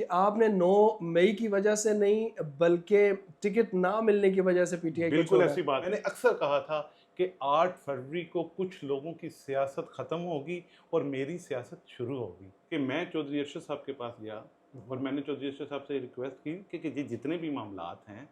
کہ آپ نے 9 مئی کی وجہ سے نہیں بلکہ ٹکٹ نہ ملنے کی وجہ سے پی ٹی آئی کو بالکل چھوڑا ایسی بات، میں نے اکثر کہا تھا کہ 8 فروری کو کچھ لوگوں کی سیاست ختم ہوگی اور میری سیاست شروع ہوگی. کہ میں چودھری ارشد صاحب کے پاس گیا اور میں نے چودھری ارشد صاحب سے ریکویسٹ کی کہ جتنے بھی معاملات ہیں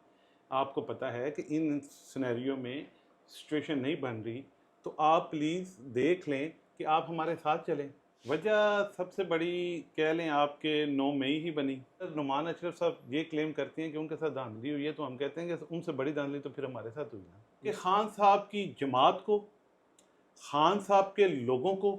آپ کو پتہ ہے کہ ان سینیریو میں سچویشن نہیں بن رہی، تو آپ پلیز دیکھ لیں کہ آپ ہمارے ساتھ چلیں. وجہ سب سے بڑی کہہ لیں آپ کے 9 مئی ہی بنی. نعمان اشرف صاحب یہ کلیم کرتے ہیں کہ ان کے ساتھ دھاندلی ہوئی ہے، تو ہم کہتے ہیں کہ ان سے بڑی دھاندلی تو پھر ہمارے ساتھ ہوئی نا. کہ خان صاحب کی جماعت کو، خان صاحب کے لوگوں کو،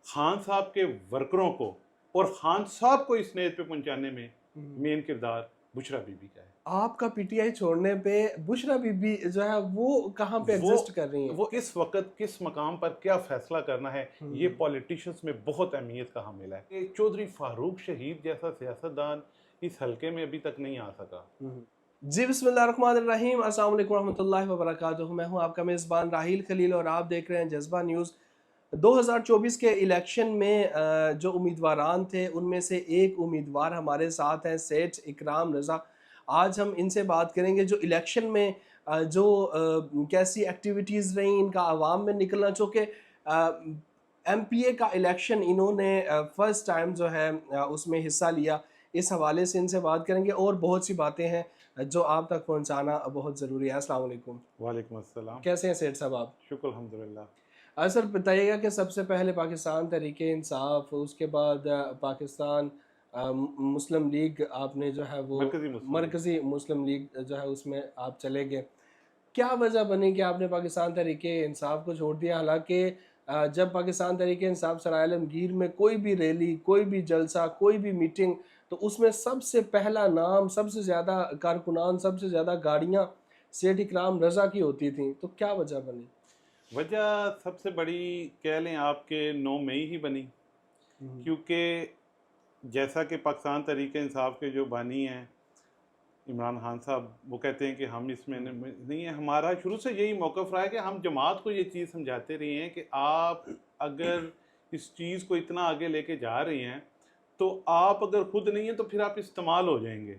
خان صاحب کے ورکروں کو اور خان صاحب کو اس نیت پہ پہنچانے میں مین کردار بشرا بی بی کا ہے. آپ کا پی ٹی آئی چھوڑنے پہ بشرا بی بی جو ہے وہ کہاں پہ ایگزسٹ کر رہی ہیں؟ وہ اس وقت کس مقام پر کیا فیصلہ کرنا ہے، یہ پولیٹیشنز میں بہت اہمیت کا حامل ہے. کہ چودھری فاروق شہید جیسا سیاستدان اس حلقے میں ابھی تک نہیں آ سکا. جی بسم اللہ الرحمن الرحیم، السلام علیکم ورحمۃ اللہ وبرکاتہ. میں ہوں آپ کا میزبان راحیل خلیل اور آپ دیکھ رہے ہیں جذبہ نیوز. 2024 کے الیکشن میں جو امیدواران تھے ان میں سے ایک امیدوار ہمارے ساتھ ہیں، سیٹھ اکرام رضا. آج ہم ان سے بات کریں گے جو الیکشن میں جو کیسی ایکٹیویٹیز رہیں ان کا عوام میں نکلنا، چونکہ ایم پی اے کا الیکشن انہوں نے فرسٹ ٹائم جو ہے اس میں حصہ لیا. اس حوالے سے ان سے بات کریں گے اور بہت سی باتیں ہیں جو آپ تک پہنچانا بہت ضروری ہے. السلام علیکم. وعلیکم السلام. کیسے ہیں سیٹھ صاحب آپ؟ شکر الحمدللہ. سر بتائیے گا کہ سب سے پہلے پاکستان تحریک انصاف، اس کے بعد پاکستان مسلم لیگ، آپ نے جو ہے وہ مرکزی مسلم لیگ جو ہے اس میں آپ چلے گئے. کیا وجہ بنی کہ آپ نے پاکستان تحریک انصاف کو چھوڑ دیا؟ حالانکہ جب پاکستان تحریک انصاف سرائے عالمگیر میں کوئی بھی ریلی، کوئی بھی جلسہ، کوئی بھی میٹنگ، تو اس میں سب سے پہلا نام، سب سے زیادہ کارکنان، سب سے زیادہ گاڑیاں سیٹھ اکرام رضا کی ہوتی تھیں. تو کیا وجہ بنی؟ وجہ سب سے بڑی کہہ لیں آپ کے 9 مئی ہی بنی. کیونکہ جیسا کہ پاکستان تحریک انصاف کے جو بانی ہیں عمران خان صاحب، وہ کہتے ہیں کہ ہم اس میں نہیں ہیں. ہمارا شروع سے یہی موقف رہا ہے کہ ہم جماعت کو یہ چیز سمجھاتے رہے ہیں کہ آپ اگر اس چیز کو اتنا آگے لے کے جا رہے ہیں تو آپ اگر خود نہیں ہیں تو پھر آپ استعمال ہو جائیں گے.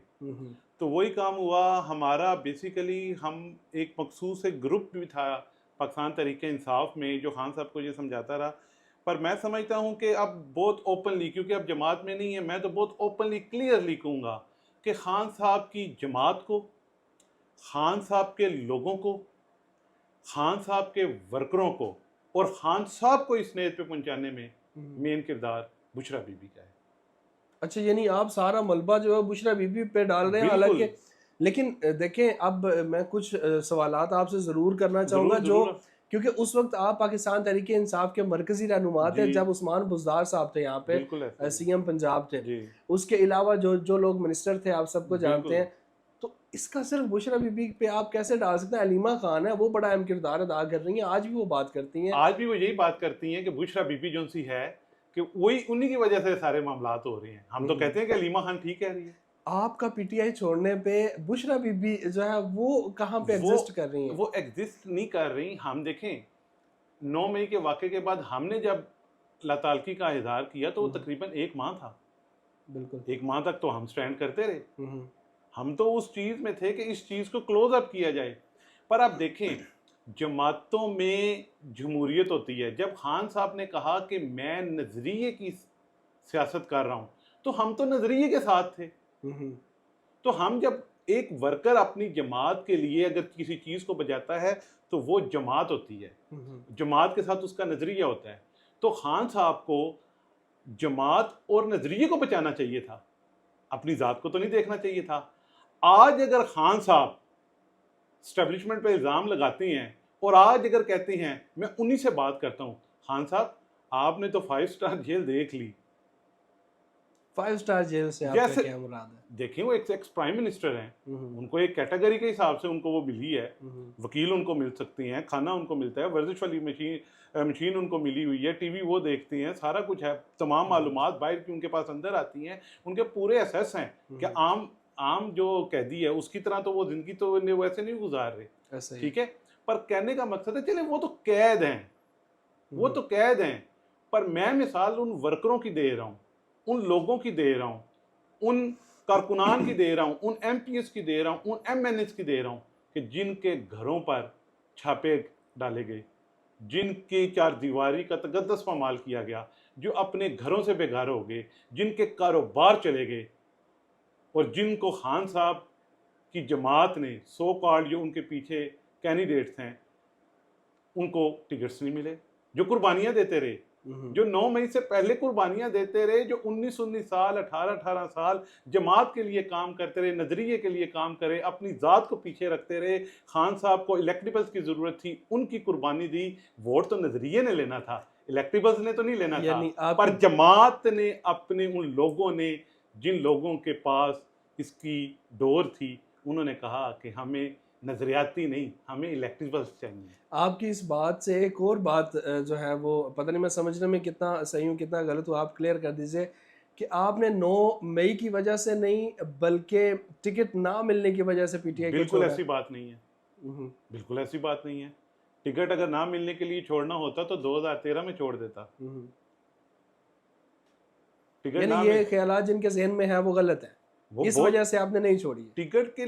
تو وہی کام ہوا ہمارا. بیسیکلی ہم ایک مخصوص ایک گروپ بھی تھا پاکستان تحریک انصاف میں جو خان صاحب کو یہ سمجھاتا رہا. پر میں سمجھتا ہوں کہ اب بہت اوپنلی، کیونکہ اب جماعت میں نہیں ہے، میں تو بہت اوپنلی کلیئرلی کہوں گا کہ خان صاحب کی جماعت کو، خان صاحب کے لوگوں کو، خان صاحب کے ورکروں کو اور خان صاحب کو اس نیت پہ پہنچانے میں مین کردار بشرا بی بی کا ہے. اچھا، یعنی آپ سارا ملبہ جو ہے بشرا بی بی پہ ڈال رہے ہیں. حالانکہ لیکن دیکھیں، اب میں کچھ سوالات آپ سے ضرور کرنا چاہوں گا جو کیونکہ اس وقت آپ پاکستان تحریک انصاف کے مرکزی رہنما تھے جب عثمان بزدار صاحب تھے یہاں پہ سی ایم پنجاب تھے. اس کے علاوہ جو لوگ منسٹر تھے آپ سب کو جانتے ہیں. تو اس کا صرف بشرا بی بی پہ آپ کیسے ڈال سکتے ہیں؟ علیمہ خان ہے، وہ بڑا اہم کردار ادا کر رہی ہیں، آج بھی وہ بات کرتی ہیں. آج بھی وہ یہی بات کرتی ہیں کہ بشرا بی بی جو سی ہے کہ وہی انہی کی وجہ سے سارے معاملات ہو رہے ہیں. ہم تو کہتے ہیں کہ علیمہ خان ٹھیک کہہ رہی ہے. آپ کا پی ٹی آئی چھوڑنے پہ بشرا بی بی جو ہے وہ کہاں پہ ایگزسٹ کر رہی ہیں؟ وہ ایگزسٹ نہیں کر رہی. ہم دیکھیں 9 مئی کے واقعے کے بعد ہم نے جب لاتعلقی کا اظہار کیا تو وہ تقریباً 1 ماہ تھا. بالکل 1 ماہ تک تو ہم سٹینڈ کرتے رہے. ہم تو اس چیز میں تھے کہ اس چیز کو کلوز اپ کیا جائے. پر آپ دیکھیں جماعتوں میں جمہوریت ہوتی ہے. جب خان صاحب نے کہا کہ میں نظریے کی سیاست کر رہا ہوں تو ہم تو نظریے کے ساتھ تھے. تو ہم جب ایک ورکر اپنی جماعت کے لیے اگر کسی چیز کو بجاتا ہے تو وہ جماعت ہوتی ہے، جماعت کے ساتھ اس کا نظریہ ہوتا ہے. تو خان صاحب کو جماعت اور نظریے کو بچانا چاہیے تھا، اپنی ذات کو تو نہیں دیکھنا چاہیے تھا. آج اگر خان صاحب اسٹیبلشمنٹ پہ الزام لگاتے ہیں اور آج اگر کہتے ہیں، میں انہی سے بات کرتا ہوں، خان صاحب آپ نے تو 5 سٹار جیل دیکھ لی. 5 سٹار جیل سے آپ کا کیا مراد ہے؟ دیکھیں وہ ایکس پرائم منسٹر ہیں، ان کو ایک کیٹیگری کے حساب سے ان کو وہ ملی ہے. وکیل ان کو مل سکتی ہیں، کھانا ان کو ملتا ہے، ورزش والی مشین ان کو ملی ہوئی ہے، ٹی وی وہ دیکھتی ہیں، سارا کچھ ہے. تمام معلومات باہر کی ان کے پاس اندر آتی ہیں. ان کے پورے اسیس ہیں کہ عام جو قیدی ہے اس کی طرح تو وہ زندگی تو ویسے نہیں گزار رہے. ٹھیک ہے، پر کہنے کا مقصد ہے چلیں وہ تو قید ہیں، وہ تو قید ہیں، پر میں مثال ان ورکروں کی دے رہا ہوں، ان لوگوں کی دے رہا ہوں ان کارکنان کی دے رہا ہوں، ان ایم پی ایس کی دے رہا ہوں، ان ایم این ایس کی دے رہا ہوں کہ جن کے گھروں پر چھاپے ڈالے گئے، جن کی چار دیواری کا تقدس پامال کیا گیا، جو اپنے گھروں سے بے گھر ہو گئے، جن کے کاروبار چلے گئے، اور جن کو خان صاحب کی جماعت نے سو کالڈ جو ان کے پیچھے کینڈیڈیٹس ہیں ان کو ٹکٹس نہیں ملے، جو قربانیاں دیتے رہے، جو 9 مئی سے پہلے قربانیاں دیتے رہے، جو 19 سال 18 سال جماعت کے لیے کام کرتے رہے، نظریے کے لیے کام کرے، اپنی ذات کو پیچھے رکھتے رہے، خان صاحب کو الیکٹیبلز کی ضرورت تھی، ان کی قربانی دی۔ ووٹ تو نظریے نے لینا تھا، الیکٹیبلز نے تو نہیں لینا تھا، یعنی آپ پر جماعت نے اپنے ان لوگوں نے جن لوگوں کے پاس اس کی ڈور تھی، انہوں نے کہا کہ ہمیں نظریاتی نہیں، ہمیں الیکٹیبلز چاہیے۔ آپ کی اس بات سے ایک اور بات جو ہے وہ پتہ نہیں میں سمجھنے میں کتنا صحیح ہوں کتنا غلط ہوں، آپ کلیئر کر دیجئے کہ آپ نے 9 مئی کی وجہ سے نہیں بلکہ ٹکٹ نہ ملنے کی وجہ سے پی ٹی آئی کو بالکل چھوڑا ایسی بات نہیں ہے، ہے۔ بالکل ایسی بات نہیں ہے۔ ٹکٹ اگر نہ ملنے کے لیے چھوڑنا ہوتا تو 2013 میں چھوڑ دیتا۔ ٹکٹ یعنی نہ یہ خیالات جن کے ذہن میں ہیں وہ غلط ہیں، وہ اس بہت وجہ سے آپ نے نہیں چھوڑی ہے۔ ٹکٹ کے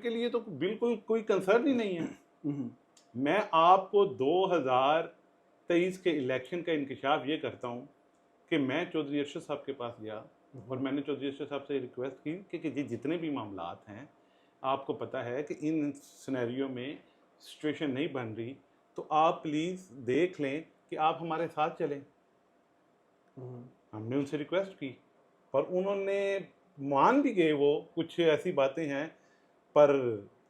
لیے تو بالکل کوئی کنسرن ہی نہیں ہے۔ میں آپ کو 2023 کے الیکشن کا انکشاف یہ کرتا ہوں کہ میں چودھری ارشد صاحب کے پاس گیا اور میں نے چودھری ارشد صاحب سے ریکویسٹ کی کہ جتنے بھی معاملات ہیں، آپ کو پتہ ہے کہ ان سینیریو میں سچویشن نہیں بن رہی، تو آپ پلیز دیکھ لیں کہ آپ ہمارے ساتھ چلیں۔ ہم نے ان سے ریکویسٹ کی اور انہوں نے مان بھی گئے، وہ کچھ ایسی باتیں ہیں پر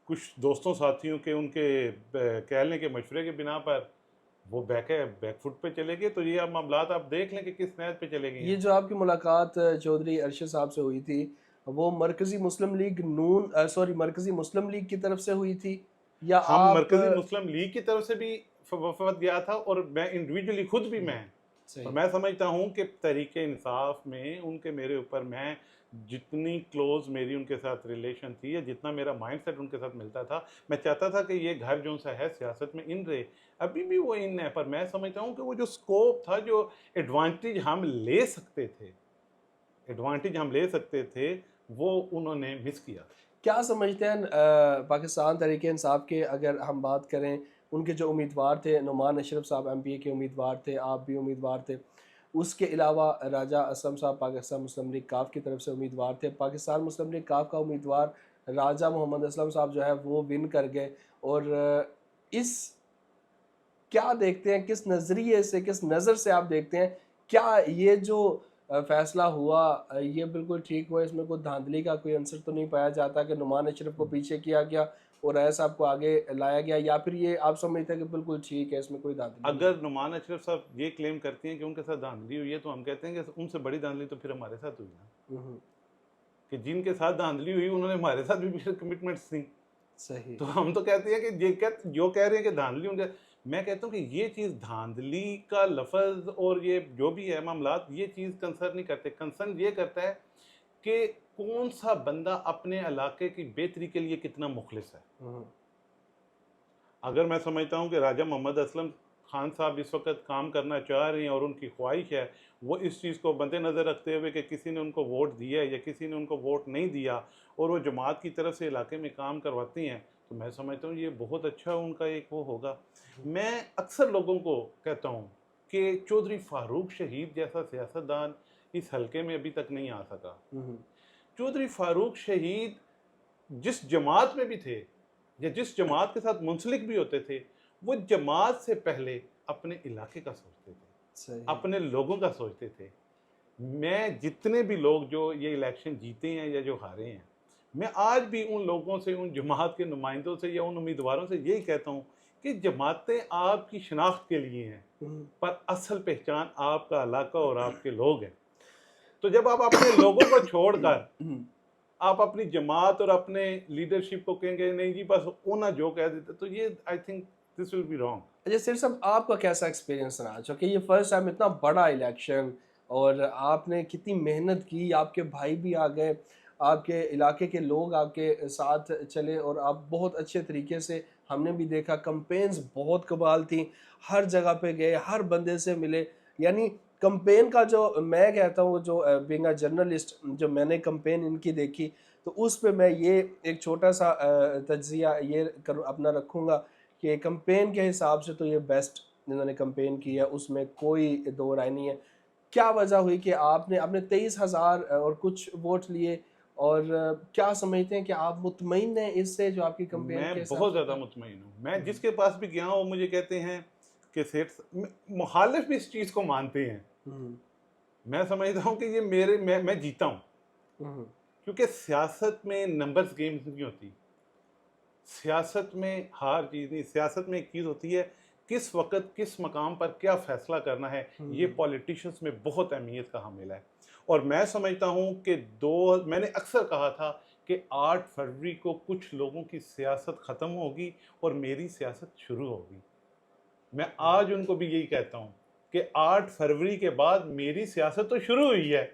کچھ دوستوں ساتھیوں کے ان کے کہنے کے مشورے کے بنا پر وہ بیک فٹ پہ چلے گئے۔ تو یہ اب معاملات آپ دیکھ لیں کہ کس نہج پہ چلے گئے یہ ہیں۔ جو آپ کی ملاقات چودھری ارشد صاحب سے ہوئی تھی وہ مرکزی مسلم لیگ مرکزی مسلم لیگ کی طرف سے ہوئی تھی یا ہم آپ مرکزی مسلم لیگ کی طرف سے بھی وفد گیا تھا اور میں انڈیویجولی خود بھی میں اور میں سمجھتا ہوں کہ تحریک انصاف میں ان کے میرے اوپر میں جتنی کلوز میری ان کے ساتھ ریلیشن تھی یا جتنا میرا مائنڈ سیٹ ان کے ساتھ ملتا تھا، میں چاہتا تھا کہ یہ گھر جو سا ہے سیاست میں ان رہے، ابھی بھی وہ ان ہے، پر میں سمجھتا ہوں کہ وہ جو سکوپ تھا، جو ایڈوانٹیج ہم لے سکتے تھے وہ انہوں نے مس کیا۔ کیا سمجھتے ہیں پاکستان تحریک انصاف کے اگر ہم بات کریں ان کے جو امیدوار تھے، نعمان اشرف صاحب ایم پی اے کے امیدوار تھے، آپ بھی امیدوار تھے، اس کے علاوہ راجہ اسلم صاحب پاکستان مسلم لیگ کاف کی طرف سے امیدوار تھے، پاکستان مسلم لیگ کاف کا امیدوار راجہ محمد اسلم صاحب جو ہے وہ ون کر گئے، اور اس کیا دیکھتے ہیں، کس نظریے سے کس نظر سے آپ دیکھتے ہیں کیا یہ جو فیصلہ ہوا یہ بالکل ٹھیک ہوا؟ اس میں کوئی دھاندلی کا کوئی عنصر تو نہیں پایا جاتا کہ نعمان اشرف کو پیچھے کیا گیا اور راجہ صاحب کو آگے لایا گیا، یا پھر یہ آپ سمجھتے ہیں کہ بالکل ٹھیک ہے اس میں کوئی دھاندلی نہیں؟ اگر نعمان اشرف صاحب یہ کلیم کرتے ہیں کہ ان کے ساتھ دھاندلی ہوئی ہے تو ہم کہتے ہیں کہ ان سے بڑی دھاندلی تو پھر ہمارے ساتھ ہوئی نا، کہ جن کے ساتھ دھاندلی ہوئی انہوں نے ہمارے ساتھ بھی پھر کمٹمنٹس تھیں۔ صحیح۔ تو ہم تو کہتے ہیں کہ جو کہہ رہے ہیں کہ دھاندلی ان کے، میں کہتا ہوں کہ یہ چیز دھاندلی کا لفظ اور یہ جو بھی ہے معاملات، یہ چیز کنسرن نہیں کرتے، کنسرن یہ کرتا ہے کہ کون سا بندہ اپنے علاقے کی بہتری کے لیے کتنا مخلص ہے۔ اگر میں سمجھتا ہوں کہ راجہ محمد اسلم خان صاحب اس وقت کام کرنا چاہ رہے ہیں اور ان کی خواہش ہے، وہ اس چیز کو مد نظر رکھتے ہوئے کہ کسی نے ان کو ووٹ دیا ہے یا کسی نے ان کو ووٹ نہیں دیا اور وہ جماعت کی طرف سے علاقے میں کام کرواتے ہیں، تو میں سمجھتا ہوں یہ بہت اچھا ان کا ایک وہ ہوگا۔ میں اکثر لوگوں کو کہتا ہوں کہ چودھری فاروق شہید جیسا سیاستدان اس حلقے میں ابھی تک نہیں آ سکا۔ چودھری فاروق شہید جس جماعت میں بھی تھے یا جس جماعت کے ساتھ منسلک بھی ہوتے تھے، وہ جماعت سے پہلے اپنے علاقے کا سوچتے تھے، اپنے لوگوں کا سوچتے تھے۔ میں جتنے بھی لوگ جو یہ الیکشن جیتے ہیں یا جو ہارے ہیں، میں آج بھی ان لوگوں سے، ان جماعت کے نمائندوں سے یا ان امیدواروں سے یہی کہتا ہوں کہ جماعتیں آپ کی شناخت کے لیے ہیں، پر اصل پہچان آپ کا علاقہ اور آپ کے لوگ ہیں۔ تو جب آپ اپنے لوگوں کو چھوڑ کر آپ اپنی جماعت اور اپنے لیڈرشپ کو کہیں گے نہیں جی بس اونا جو کہہ دیتے، تو یہ I think this will be wrong. اچھا سر صاحب، آپ کا کیسا ایکسپیرینس رہا؟ چونکہ یہ فرسٹ ٹائم اتنا بڑا الیکشن اور آپ نے کتنی محنت کی، آپ کے بھائی بھی آ گئے، آپ کے علاقے کے لوگ آپ کے ساتھ چلے اور آپ بہت اچھے طریقے سے، ہم نے بھی دیکھا کمپینز بہت کمال تھیں، ہر جگہ پہ گئے، ہر بندے سے ملے، یعنی کمپین کا جو میں کہتا ہوں جو بینگ اے جرنلسٹ جو میں نے کمپین ان کی دیکھی تو اس پہ میں یہ ایک چھوٹا سا تجزیہ یہ اپنا رکھوں گا کہ کمپین کے حساب سے تو یہ بیسٹ جنہوں نے کمپین کی ہے، اس میں کوئی دو رائے نہیں ہے۔ کیا وجہ ہوئی کہ آپ نے 23,000 اور کچھ ووٹ لیے، اور کیا سمجھتے ہیں کہ آپ مطمئن ہیں اس سے جو آپ کی کمپین میں کے بہت زیادہ مطمئن ہوں. میں جس کے پاس بھی گیا ہوں وہ مجھے کہتے ہیں کہ سیٹھ مخالف بھی اس چیز کو مانتے ہیں. میں سمجھتا ہوں کہ یہ میں جیتا ہوں، کیونکہ سیاست میں نمبرز گیمز نہیں ہوتی. سیاست میں ہار چیز نہیں، سیاست میں ایک چیز ہوتی ہے کس وقت کس مقام پر کیا فیصلہ کرنا ہے. یہ پولیٹیشنز میں بہت اہمیت کا حامل ہے. اور میں سمجھتا ہوں کہ میں نے اکثر کہا تھا کہ 8 فروری کو کچھ لوگوں کی سیاست ختم ہوگی اور میری سیاست شروع ہوگی. میں آج ان کو بھی یہی کہتا ہوں کہ 8 فروری کے بعد میری سیاست تو شروع ہوئی ہے.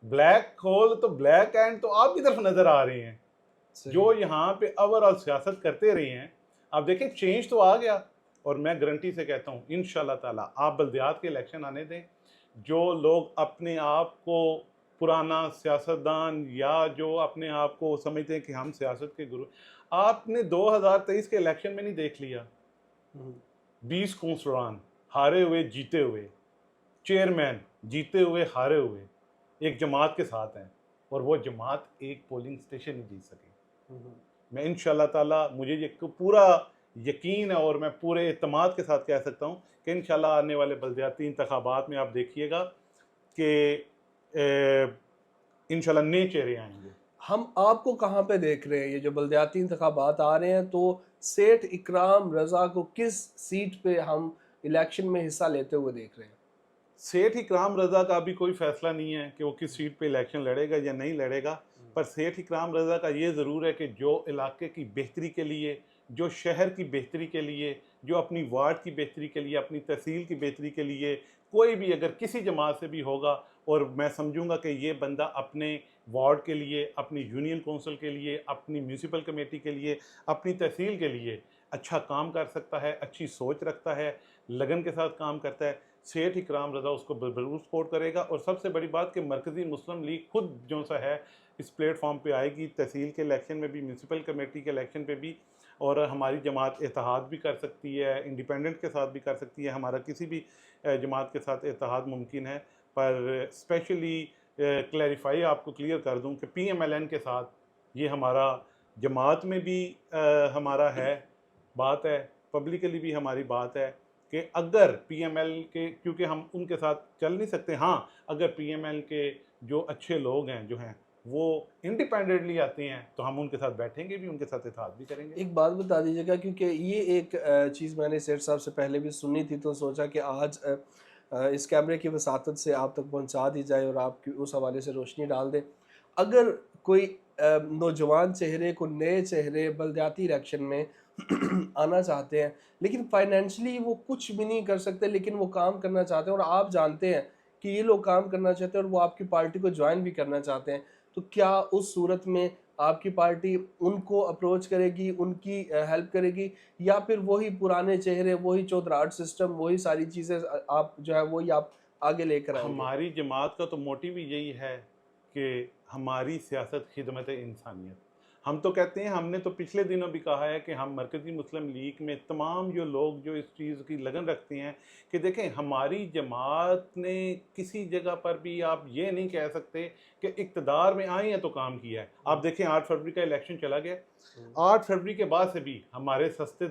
بلیک ہول تو بلیک اینڈ تو آپ کی طرف نظر آ رہے ہیں جو یہاں پہ اوورآل سیاست کرتے رہے ہیں. آپ دیکھیں چینج تو آ گیا، اور میں گارنٹی سے کہتا ہوں انشاءاللہ تعالیٰ آپ بلدیات کے الیکشن آنے دیں. جو لوگ اپنے آپ کو پرانا سیاستدان یا جو اپنے آپ کو سمجھتے ہیں کہ ہم سیاست کے گرو، آپ نے 2023 کے الیکشن میں نہیں دیکھ لیا 20 کونسلران ہارے ہوئے جیتے ہوئے، چیئرمین جیتے ہوئے ہارے ہوئے ایک جماعت کے ساتھ ہیں، اور وہ جماعت ایک پولنگ اسٹیشن نہیں جیت سکی. میں انشاءاللہ تعالیٰ مجھے یہ پورا یقین ہے اور میں پورے اعتماد کے ساتھ کہہ سکتا ہوں کہ انشاءاللہ آنے والے بلدیاتی انتخابات میں آپ دیکھیے گا کہ انشاءاللہ نئے چہرے آئیں گے. ہم آپ کو کہاں پہ دیکھ رہے ہیں؟ یہ جو بلدیاتی انتخابات آ رہے ہیں تو سیٹھ اکرام رضا کو کس سیٹ پہ ہم الیکشن میں حصہ لیتے ہوئے دیکھ رہے ہیں؟ سیٹھ اکرام رضا کا ابھی کوئی فیصلہ نہیں ہے کہ وہ کس سیٹ پہ الیکشن لڑے گا یا نہیں لڑے گا، پر سیٹھ اکرام رضا کا یہ ضرور ہے کہ جو علاقے کی بہتری کے لیے، جو شہر کی بہتری کے لیے، جو اپنی وارڈ کی بہتری کے لیے، اپنی تحصیل کی بہتری کے لیے کوئی بھی اگر کسی جماعت سے بھی ہوگا، اور میں سمجھوں گا کہ یہ بندہ اپنے وارڈ کے لیے، اپنی یونین کونسل کے لیے، اپنی میونسپل کمیٹی کے لیے، اپنی تحصیل کے لیے اچھا کام کر سکتا ہے، اچھی سوچ رکھتا ہے، لگن کے ساتھ کام کرتا ہے، سیٹھ اکرام رضا اس کو ضرور سپورٹ کرے گا. اور سب سے بڑی بات کہ مرکزی مسلم لیگ خود جو سا ہے اس پلیٹ فارم پہ آئے گی، تحصیل کے الیکشن میں بھی، میونسپل کمیٹی کے الیکشن پہ بھی، اور ہماری جماعت اتحاد بھی کر سکتی ہے، انڈیپینڈنٹ کے ساتھ بھی کر سکتی ہے، ہمارا کسی بھی جماعت کے ساتھ اتحاد ممکن ہے. پر اسپیشلی کلیریفائی آپ کو کلیئر کر دوں کہ پی ایم ایل این کے ساتھ یہ ہمارا جماعت میں بھی ہمارا ہے بات ہے، پبلکلی بھی ہماری بات ہے کہ اگر پی ایم ایل کے، کیونکہ ہم ان کے ساتھ چل نہیں سکتے، ہاں اگر پی ایم ایل کے جو اچھے لوگ ہیں جو ہیں وہ انڈیپینڈنٹلی آتے ہیں تو ہم ان کے ساتھ بیٹھیں گے بھی، ان کے ساتھ اتحاد بھی کریں گے. ایک بات بتا دیجیے گا، کیونکہ یہ ایک چیز میں نے سیٹھ صاحب سے پہلے بھی سنی تھی تو سوچا کہ آج اس کیمرے کی وساطت سے آپ تک پہنچا دی جائے اور آپ کی اس حوالے سے روشنی ڈال دیں. اگر کوئی نوجوان چہرے کو، نئے چہرے بلدیاتی الیکشن میں آنا چاہتے ہیں لیکن فائنینشلی وہ کچھ بھی نہیں کر سکتے لیکن وہ کام کرنا چاہتے ہیں، اور آپ جانتے ہیں کہ یہ لوگ کام کرنا چاہتے ہیں اور وہ آپ کی پارٹی کو جوائن بھی کرنا چاہتے ہیں، تو کیا اس صورت میں آپ کی پارٹی ان کو اپروچ کرے گی، ان کی ہیلپ کرے گی، یا پھر وہی پرانے چہرے، وہی چودراہٹ سسٹم، وہی ساری چیزیں آپ جو ہے وہی آپ آگے لے کر آئیں گے؟ ہماری جماعت کا تو موٹیو یہی ہے کہ ہماری سیاست خدمت انسانیت. ہم تو کہتے ہیں، ہم نے تو پچھلے دنوں بھی کہا ہے کہ ہم مرکزی مسلم لیگ میں تمام جو لوگ جو اس چیز کی لگن رکھتے ہیں کہ دیکھیں ہماری جماعت نے کسی جگہ پر بھی آپ یہ نہیں کہہ سکتے کہ اقتدار میں آئے ہیں تو کام کیا ہے. آپ دیکھیں 8 فروری کا الیکشن چلا گیا، 8 فروری کے بعد سے بھی ہمارے سستے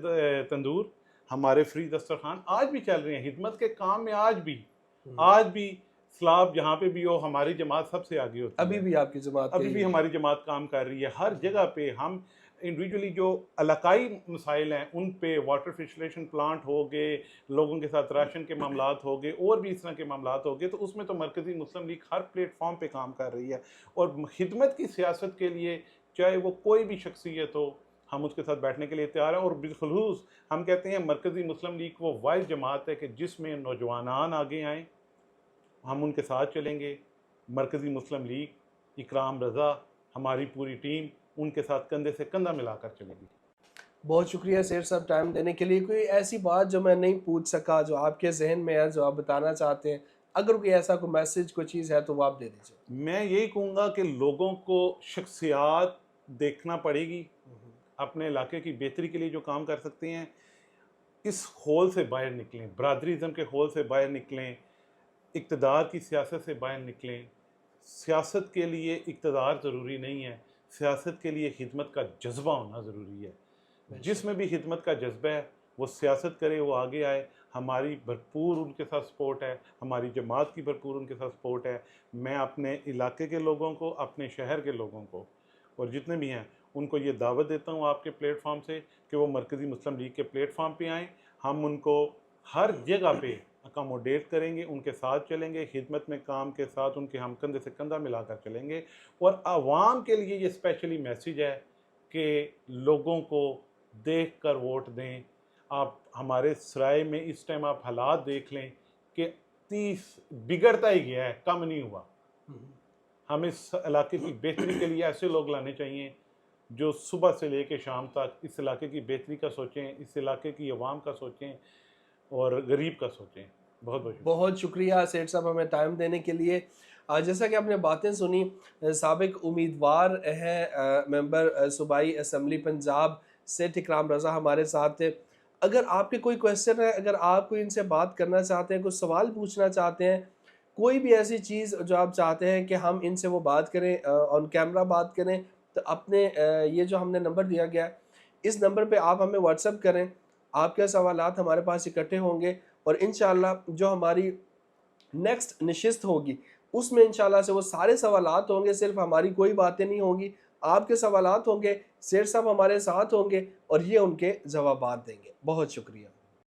تندور، ہمارے فری دسترخوان آج بھی چل رہے ہیں. خدمت کے کام میں آج بھی سلاب جہاں پہ بھی ہو ہماری جماعت سب سے آگے ہوتی ہے. ابھی بھی آپ کی جماعت ابھی بھی ہماری جماعت کام کر رہی ہے. ہر جگہ پہ ہم انڈیویجولی جو علاقائی مسائل ہیں ان پہ، واٹر فلٹریشن پلانٹ ہو گئے، لوگوں کے ساتھ راشن کے معاملات ہو گئے، اور بھی اس طرح کے معاملات ہو گئے، تو اس میں تو مرکزی مسلم لیگ ہر پلیٹ فارم پہ کام کر رہی ہے. اور خدمت کی سیاست کے لیے چاہے وہ کوئی بھی شخصیت ہو، ہم اس کے ساتھ بیٹھنے کے لیے تیار ہیں. اور بالخصوص ہم کہتے ہیں مرکزی مسلم لیگ وہ واحد جماعت ہے کہ جس میں نوجوانان آگے آئیں، ہم ان کے ساتھ چلیں گے. مرکزی مسلم لیگ، اکرام رضا، ہماری پوری ٹیم ان کے ساتھ کندھے سے کندھا ملا کر چلے گی. بہت شکریہ سیٹ صاحب ٹائم دینے کے لیے. کوئی ایسی بات جو میں نہیں پوچھ سکا جو آپ کے ذہن میں ہے جو آپ بتانا چاہتے ہیں, اگر کوئی ایسا کوئی میسج کوئی چیز ہے تو وہ آپ دے دیجیے. میں یہی کہوں گا کہ لوگوں کو شخصیات دیکھنا پڑے گی, اپنے علاقے کی بہتری کے لیے جو کام کر سکتے ہیں اس ہول سے باہر نکلیں, برادریزم کے ہول سے باہر نکلیں, اقتدار کی سیاست سے باہر نکلیں. سیاست کے لیے اقتدار ضروری نہیں ہے, سیاست کے لیے خدمت کا جذبہ ہونا ضروری ہے. جس میں بھی خدمت کا جذبہ ہے وہ سیاست کرے, وہ آگے آئے. ہماری بھرپور ان کے ساتھ سپورٹ ہے, ہماری جماعت کی بھرپور ان کے ساتھ سپورٹ ہے. میں اپنے علاقے کے لوگوں کو, اپنے شہر کے لوگوں کو اور جتنے بھی ہیں ان کو یہ دعوت دیتا ہوں آپ کے پلیٹ فارم سے کہ وہ مرکزی مسلم لیگ کے پلیٹ فارم پہ آئیں. ہم ان کو ہر جگہ پہ اکاموڈیٹ کریں گے, ان کے ساتھ چلیں گے, خدمت میں کام کے ساتھ ان کے ہم کندھے سے کندھا ملا کر چلیں گے. اور عوام کے لیے یہ اسپیشلی میسیج ہے کہ لوگوں کو دیکھ کر ووٹ دیں. آپ ہمارے سرائے میں اس ٹائم آپ حالات دیکھ لیں کہ 30 بگڑتا ہی گیا ہے, کم نہیں ہوا. ہمیں اس علاقے کی بہتری کے لیے ایسے لوگ لانے چاہیے جو صبح سے لے کے شام تک اس علاقے کی بہتری کا سوچیں, اس علاقے کی عوام کا سوچیں اور غریب کا سوچیں. بہت بہت بہت شکریہ سیٹ صاحب ہمیں ٹائم دینے کے لیے. جیسا کہ آپ نے باتیں سنی, سابق امیدوار ہیں ممبر صوبائی اسمبلی پنجاب سیٹ اکرام رضا ہمارے ساتھ تھے. اگر آپ کے کوئی کویسچن ہے, اگر آپ کوئی ان سے بات کرنا چاہتے ہیں, کوئی سوال پوچھنا چاہتے ہیں, کوئی بھی ایسی چیز جو آپ چاہتے ہیں کہ ہم ان سے وہ بات کریں, آن کیمرہ بات کریں, تو اپنے یہ جو ہم نے نمبر دیا گیا ہے اس نمبر پہ آپ ہمیں واٹس ایپ کریں. آپ کے سوالات ہمارے پاس اکٹھے ہوں گے اور انشاءاللہ جو ہماری نیکسٹ نشست ہوگی اس میں انشاءاللہ سے وہ سارے سوالات ہوں گے, صرف ہماری کوئی باتیں نہیں ہوں گی, آپ کے سوالات ہوں گے, سیر صاحب ہمارے ساتھ ہوں گے اور یہ ان کے جوابات دیں گے. بہت شکریہ.